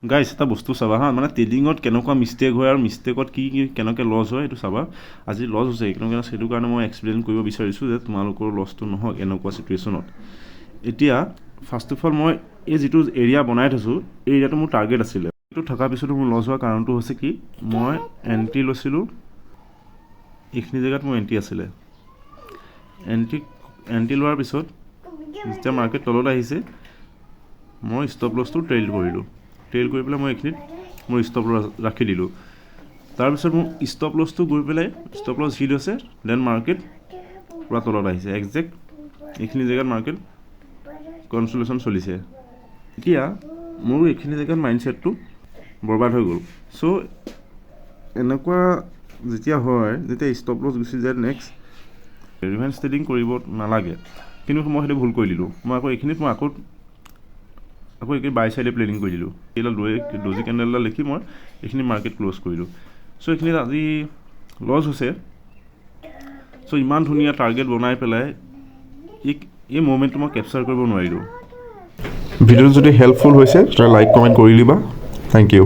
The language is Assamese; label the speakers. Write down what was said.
Speaker 1: গাইছ এটা বস্তু চাবা হা মানে ট্ৰেডিঙত কেনেকুৱা মিষ্টেক হয় আৰু মিষ্টেকত কি কেনেকৈ লছ হয় এইটো চাবা আজি লছ হৈছে কেনেকৈ সেইটো কাৰণে মই এক্সপ্লেইন কৰিব বিচাৰিছোঁ যে তোমালোকৰ লছটো নহওক এনেকুৱা চিটুৱেশ্যনত এতিয়া ফাৰ্ষ্ট অফ অল মই এই যিটো এৰিয়া বনাই থৈছোঁ এই এৰিয়াটো মোৰ টাৰ্গেট আছিলে এইটো থকাৰ পিছতো মোৰ লছ হোৱাৰ কাৰণটো হৈছে কি মই এণ্ট্ৰি লৈছিলোঁ এইখিনি জেগাত মোৰ এণ্ট্ৰি আছিলে এণ্ট্ৰি লোৱাৰ পিছত যেতিয়া মাৰ্কেট তলত আহিছে মই ষ্টপ লছটো ট্ৰেইল কৰিলোঁ ট্ৰেইল কৰি পেলাই মই এইখিনিত মোৰ ষ্টপ লছ ৰাখি দিলোঁ তাৰপিছত মোৰ ষ্টপ লছটো গৈ পেলাই ষ্টপ লছ হিট হৈছে দেন মাৰ্কেট পূৰা তলত আহিছে একজেক্ট এইখিনি জেগাত মাৰ্কেট কনচলেশ্যন চলিছে এতিয়া মোৰ এইখিনি জেগাত মাইণ্ডছেটটো বৰবাদ হৈ গ'ল চ' এনেকুৱা যেতিয়া হয় যেতিয়া ষ্টপ লছ গুচি যায় নেক্সট ৰিভাৰ্ছ ট্ৰেডিং কৰিব নালাগে কিন্তু মই সেইটো ভুল কৰি দিলোঁ মই আকৌ এইখিনিত মই আকৌ এইখিনি বাই চাইডে প্লেনিং কৰি দিলোঁ এইডাল ডজি কেণ্ডেলডাল লিখি মই এইখিনি মাৰ্কেট ক্ল'জ কৰিলোঁ চ' এইখিনিত আজি লছ হৈছে চ' ইমান ধুনীয়া টাৰ্গেট বনাই পেলাই এই মুভমেণ্টটো মই কেপচাৰ কৰিব নোৱাৰিলোঁ ভিডিঅ'টো যদি হেল্পফুল হৈছে তেতিয়া লাইক কমেণ্ট কৰি দিবা থেংক ইউ